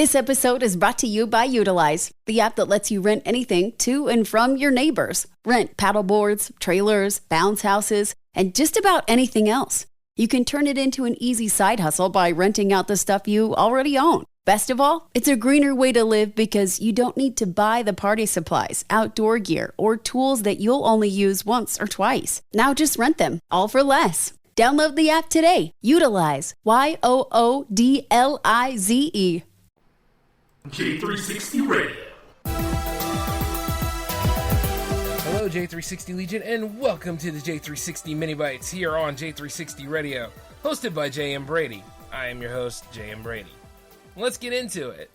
This episode is brought to you by Utilize, the app that lets you rent anything to and from your neighbors. Rent paddleboards, trailers, bounce houses, and just about anything else. You can turn it into an easy side hustle by renting out the stuff you already own. Best of all, it's a greener way to live because you don't need to buy the party supplies, outdoor gear, or tools that you'll only use once or twice. Now just rent them, all for less. Download the app today. Utilize. Yoodlize. J360 Radio. Hello, J360 Legion, and welcome to the J360 Mini Bites here on J360 Radio, hosted by J.M. Brady. I am your host, J.M. Brady. Let's get into it.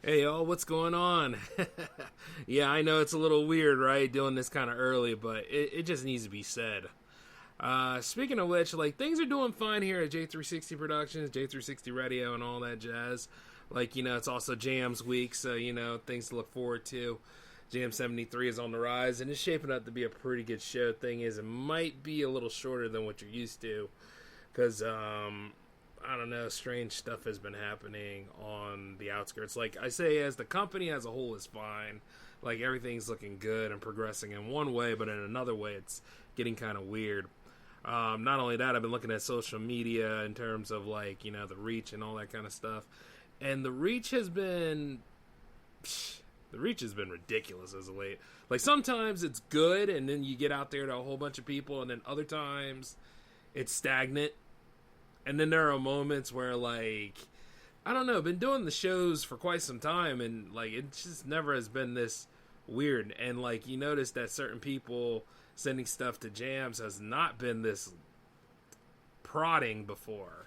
Hey, y'all, what's going on? Yeah, I know it's a little weird, right, doing this kind of early, but it just needs to be said. Speaking of which, things are doing fine here at J360 Productions, J360 Radio, and all that jazz. It's also Jams Week, so, things to look forward to. Jam 73 is on the rise, and it's shaping up to be a pretty good show. Thing is, it might be a little shorter than what you're used to, because, I don't know, strange stuff has been happening on the outskirts. Like I say, as the company as a whole is fine. Everything's looking good and progressing in one way, but in another way, it's getting kind of weird. Not only that, I've been looking at social media in terms of, the reach and all that kind of stuff. And the reach has been ridiculous as of late. Sometimes it's good, and then you get out there to a whole bunch of people, and then other times it's stagnant. And then there are moments where, I don't know, I've been doing the shows for quite some time, and, it just never has been this weird. And, you notice that certain people sending stuff to Jams has not been this prodding before.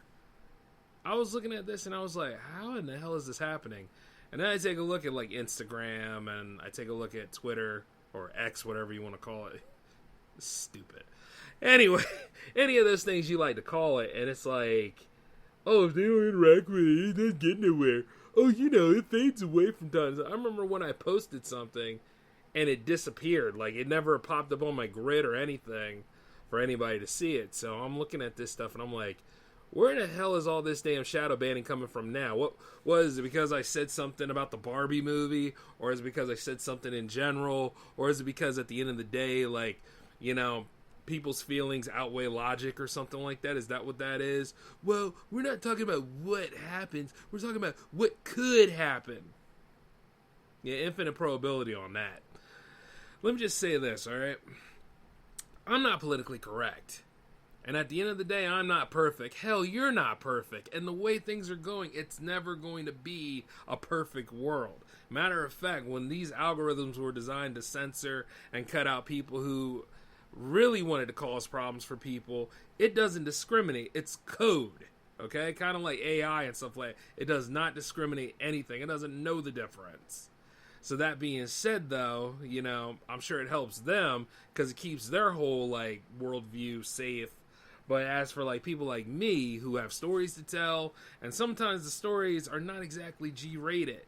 I was looking at this, and I was like, how in the hell is this happening? And then I take a look at, Instagram, and I take a look at Twitter, or X, whatever you want to call it. Stupid. Anyway, any of those things you like to call it, and it's like, oh, if they don't interact with it, it doesn't get nowhere. Oh, it fades away from time. I remember when I posted something, and it disappeared. It never popped up on my grid or anything for anybody to see it. So I'm looking at this stuff, and I'm like, where the hell is all this damn shadow banning coming from now? What was it, because I said something about the Barbie movie? Or is it because I said something in general? Or is it because at the end of the day, people's feelings outweigh logic or something like that? Is that what that is? Well, we're not talking about what happens. We're talking about what could happen. Yeah, infinite probability on that. Let me just say this, alright? I'm not politically correct. And at the end of the day, I'm not perfect. Hell, you're not perfect. And the way things are going, it's never going to be a perfect world. Matter of fact, when these algorithms were designed to censor and cut out people who really wanted to cause problems for people, it doesn't discriminate. It's code. Okay? Kind of like AI and stuff like that. It does not discriminate anything. It doesn't know the difference. So that being said, though, I'm sure it helps them because it keeps their whole, worldview safe. But as for, people like me who have stories to tell, and sometimes the stories are not exactly G-rated,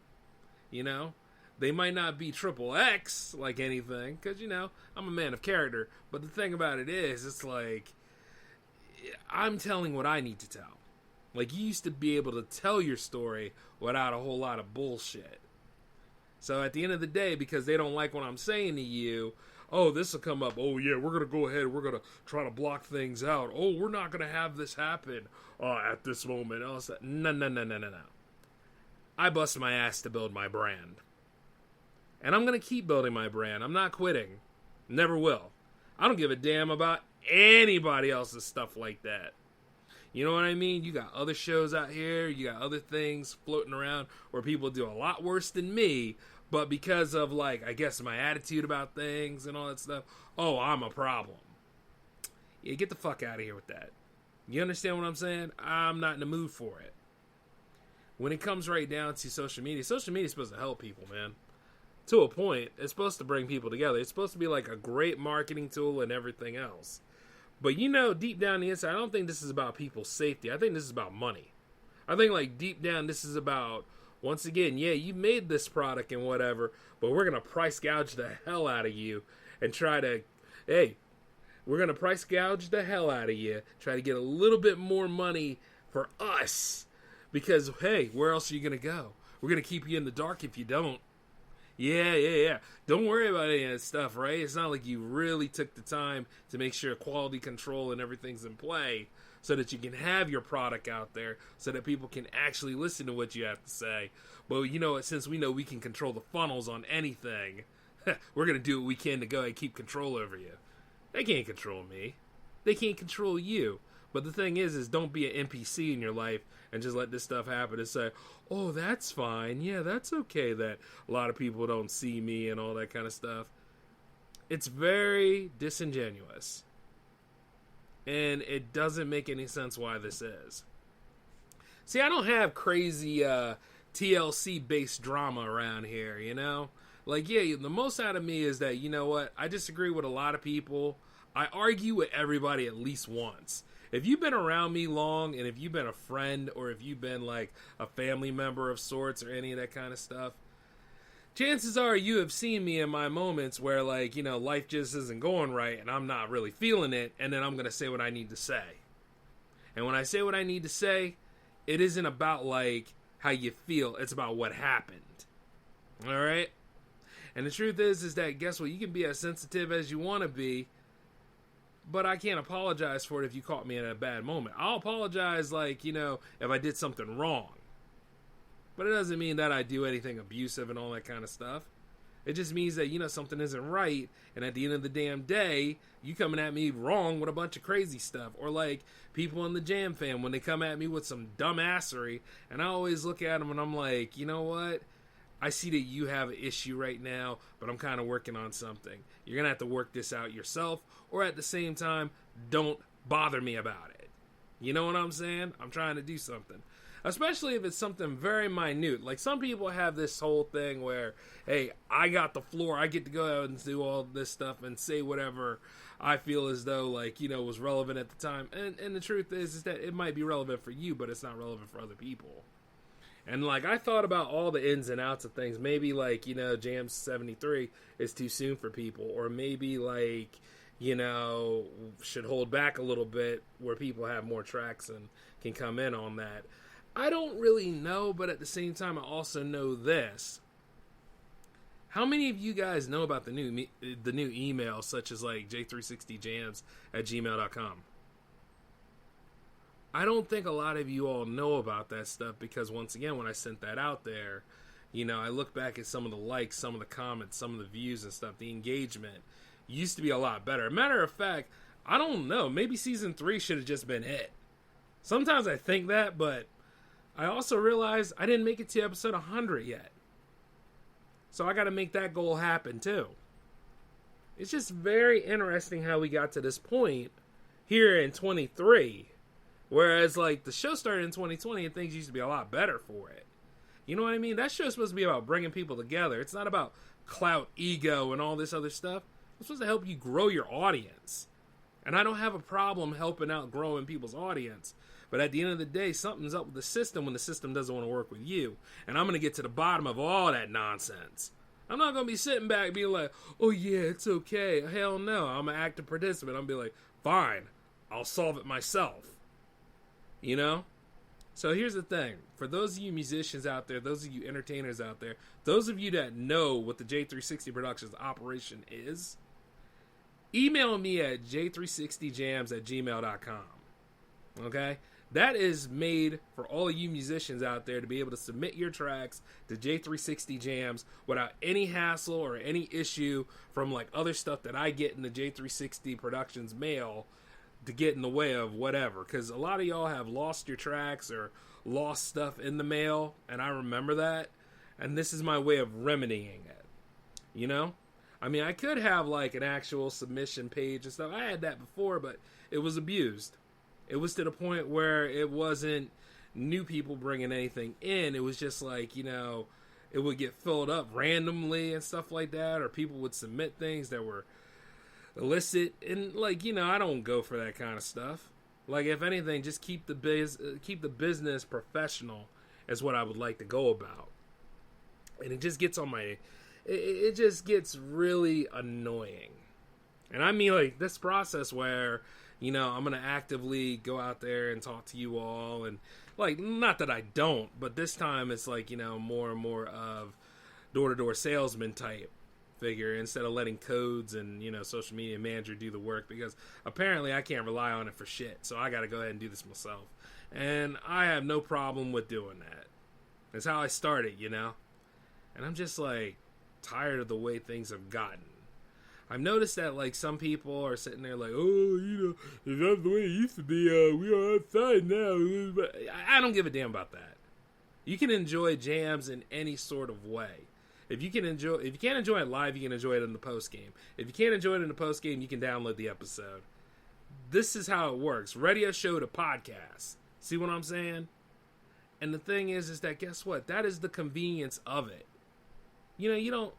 They might not be triple X, like anything, because, I'm a man of character. But the thing about it is, it's I'm telling what I need to tell. You used to be able to tell your story without a whole lot of bullshit. So at the end of the day, because they don't like what I'm saying to you, oh, this will come up. Oh, yeah, we're going to go ahead. We're going to try to block things out. Oh, we're not going to have this happen at this moment. No. I bust my ass to build my brand. And I'm going to keep building my brand. I'm not quitting. Never will. I don't give a damn about anybody else's stuff like that. You know what I mean? You got other shows out here. You got other things floating around where people do a lot worse than me. But because of, I guess my attitude about things and all that stuff, oh, I'm a problem. Yeah, get the fuck out of here with that. You understand what I'm saying? I'm not in the mood for it. When it comes right down to social media is supposed to help people, man. To a point, it's supposed to bring people together. It's supposed to be a great marketing tool and everything else. But deep down the inside, I don't think this is about people's safety. I think this is about money. I think deep down this is about, once again, yeah, you made this product and whatever, but we're going to price gouge the hell out of you and try to, hey, we're going to price gouge the hell out of you, try to get a little bit more money for us Because, hey, where else are you going to go? We're going to keep you in the dark if you don't. Yeah. Don't worry about any of that stuff, right? It's not like you really took the time to make sure quality control and everything's in play so that you can have your product out there so that people can actually listen to what you have to say. But you know what? Since we know we can control the funnels on anything, we're going to do what we can to go and keep control over you. They can't control me. They can't control you. But the thing is don't be an NPC in your life and just let this stuff happen and say, oh, that's fine. Yeah, that's okay that a lot of people don't see me and all that kind of stuff. It's very disingenuous. And it doesn't make any sense why this is. See, I don't have crazy TLC-based drama around here, you know? Like, yeah, the most out of me is that, you know what? I disagree with a lot of people. I argue with everybody at least once. If you've been around me long, and if you've been a friend, or if you've been like a family member of sorts, or any of that kind of stuff, chances are you have seen me in my moments where, like, you know, life just isn't going right, and I'm not really feeling it, and then I'm going to say what I need to say. And when I say what I need to say, it isn't about, like, how you feel. It's about what happened. All right? And the truth is that, guess what? You can be as sensitive as you want to be, but I can't apologize for it if you caught me in a bad moment. I'll apologize, like, you know, if I did something wrong. But it doesn't mean that I do anything abusive and all that kind of stuff. It just means that, you know, something isn't right, and at the end of the damn day, you coming at me wrong with a bunch of crazy stuff. Or like people in the Jam Fam, when they come at me with some dumbassery, and I always look at them and I'm like, you know what? I see that you have an issue right now, but I'm kind of working on something. You're going to have to work this out yourself, or at the same time, don't bother me about it. You know what I'm saying? I'm trying to do something. Especially if it's something very minute. Like, some people have this whole thing where, hey, I got the floor, I get to go out and do all this stuff and say whatever I feel as though, like, you know, was relevant at the time. And the truth is that it might be relevant for you, but it's not relevant for other people. And, like, I thought about all the ins and outs of things. Maybe, like, you know, Jam 73 is too soon for people. Or maybe, like, you know, should hold back a little bit where people have more tracks and can come in on that. I don't really know, but at the same time, I also know this. How many of you guys know about the new emails, such as, like, j360jams@gmail.com? I don't think a lot of you all know about that stuff because, once again, when I sent that out there, you know, I look back at some of the likes, some of the comments, some of the views and stuff. The engagement used to be a lot better. Matter of fact, I don't know. Maybe season 3 should have just been it. Sometimes I think that, but I also realize I didn't make it to episode 100 yet. So I got to make that goal happen too. It's just very interesting how we got to this point here in 23. Whereas, like, the show started in 2020 and things used to be a lot better for it. You know what I mean? That show's supposed to be about bringing people together. It's not about clout, ego, and all this other stuff. It's supposed to help you grow your audience. And I don't have a problem helping out growing people's audience. But at the end of the day, something's up with the system when the system doesn't want to work with you. And I'm going to get to the bottom of all that nonsense. I'm not going to be sitting back being like, oh yeah, it's okay. Hell no. I'm an active participant. I'm going to be like, fine, I'll solve it myself. You know? So here's the thing. For those of you musicians out there, those of you entertainers out there, those of you that know what the J360 Productions operation is, email me at j360jams@gmail.com. Okay? That is made for all of you musicians out there to be able to submit your tracks to J360 Jams without any hassle or any issue from, like, other stuff that I get in the J360 Productions mail to get in the way of whatever. Because a lot of y'all have lost your tracks or lost stuff in the mail, and I remember that. And this is my way of remedying it. You know? I mean, I could have, like, an actual submission page and stuff. I had that before, but it was abused. It was to the point where it wasn't new people bringing anything in. It was just like, you know, it would get filled up randomly and stuff like that, or people would submit things that were illicit. And, like, you know, I don't go for that kind of stuff. Like, if anything, just keep the business professional is what I would like to go about. And it just gets on my... It just gets really annoying. And I mean, like, this process where, You know, I'm going to actively go out there and talk to you all. And, like, not that I don't, but this time it's like, you know, more and more of door-to-door salesman type figure instead of letting codes and, you know, social media manager do the work, because apparently I can't rely on it for shit. So I got to go ahead and do this myself. And I have no problem with doing that. That's how I started, you know? And I'm just, like, tired of the way things have gotten. I've noticed that, like, some people are sitting there like, oh, you know, that's the way it used to be. We are outside now. But I don't give a damn about that. You can enjoy jams in any sort of way. If you can't enjoy it live, you can enjoy it in the post game. If you can't enjoy it in the post game, you can download the episode. This is how it works. Radio show to podcast. See what I'm saying? And the thing is that guess what? That is the convenience of it. You know, you don't,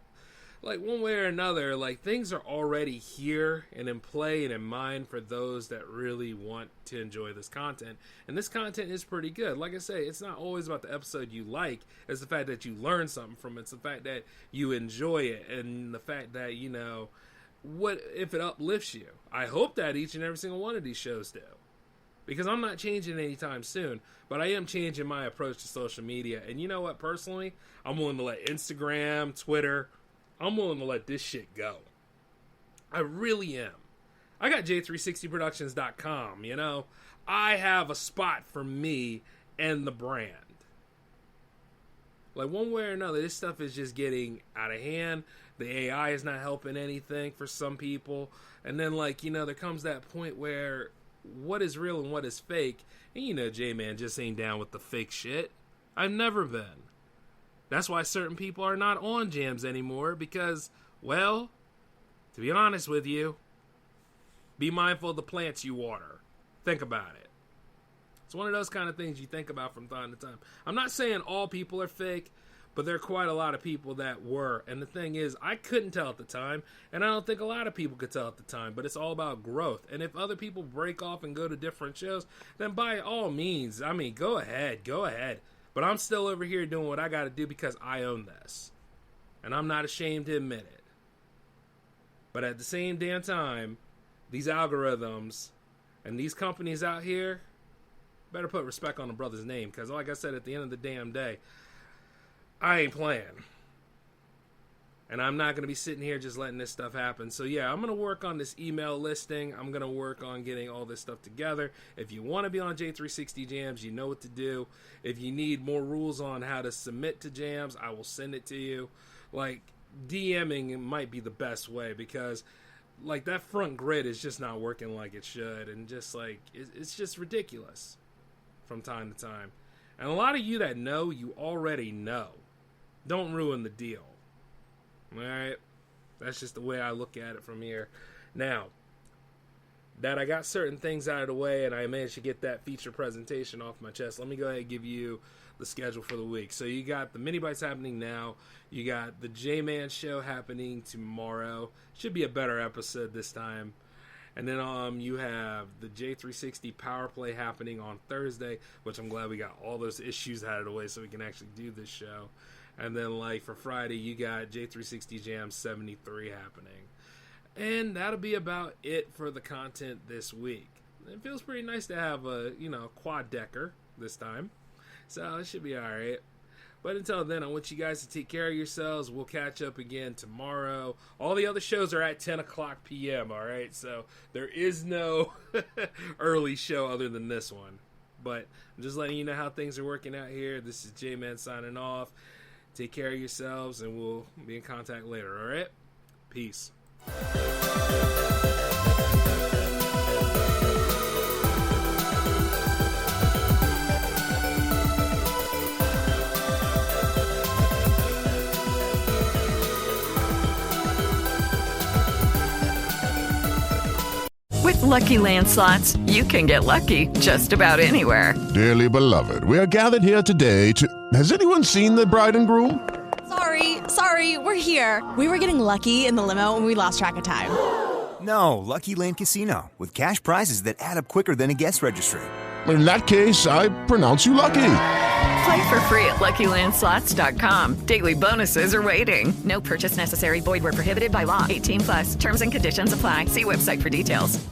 like, one way or another, like, things are already here and in play and in mind for those that really want to enjoy this content. And this content is pretty good. Like I say, it's not always about the episode you like. It's the fact that you learn something from it. It's the fact that you enjoy it. And the fact that, you know, what if it uplifts you? I hope that each and every single one of these shows do. Because I'm not changing anytime soon. But I am changing my approach to social media. And you know what, personally? I'm willing to let Instagram, Twitter, I'm willing to let this shit go. I really am. I got J360productions.com, you know. I have a spot for me and the brand. Like, one way or another, this stuff is just getting out of hand. The AI is not helping anything for some people. And then, like, you know, there comes that point where what is real and what is fake. And, you know, J-Man just ain't down with the fake shit. I've never been. That's why certain people are not on jams anymore, because, well, to be honest with you, be mindful of the plants you water. Think about it. It's one of those kind of things you think about from time to time. I'm not saying all people are fake, but there are quite a lot of people that were. And the thing is, I couldn't tell at the time, and I don't think a lot of people could tell at the time, but it's all about growth. And if other people break off and go to different shows, then by all means, I mean, go ahead. But I'm still over here doing what I got to do because I own this. And I'm not ashamed to admit it. But at the same damn time, these algorithms and these companies out here better put respect on the brother's name. Because like I said, at the end of the damn day, I ain't playing. And I'm not going to be sitting here just letting this stuff happen. So yeah, I'm going to work on this email listing. I'm going to work on getting all this stuff together. If you want to be on J360 Jams, you know what to do. If you need more rules on how to submit to jams, I will send it to you. Like, DMing might be the best way, because like that front grid is just not working like it should. And just like, it's just ridiculous from time to time. And a lot of you that know, you already know. Don't ruin the deal. Alright, that's just the way I look at it from here. Now, that I got certain things out of the way and I managed to get that feature presentation off my chest, let me go ahead and give you the schedule for the week. So you got the Mini Bites happening now. You got the J-Man show happening tomorrow. Should be a better episode this time. And then you have the J360 Power Play happening on Thursday, which I'm glad we got all those issues out of the way so we can actually do this show. And then, like, for Friday, you got J360 Jam 73 happening. And that'll be about it for the content this week. It feels pretty nice to have a, quad-decker this time. So it should be alright. But until then, I want you guys to take care of yourselves. We'll catch up again tomorrow. All the other shows are at 10 o'clock p.m., alright? So there is no early show other than this one. But I'm just letting you know how things are working out here. This is J-Man signing off. Take care of yourselves, and we'll be in contact later, all right? Peace. With Lucky Land Slots, you can get lucky just about anywhere. Dearly beloved, we are gathered here today to... Has anyone seen the bride and groom? Sorry, we're here. We were getting lucky in the limo and we lost track of time. No, Lucky Land Casino, with cash prizes that add up quicker than a guest registry. In that case, I pronounce you lucky. Play for free at LuckyLandSlots.com. Daily bonuses are waiting. No purchase necessary. Void where prohibited by law. 18+. Terms and conditions apply. See website for details.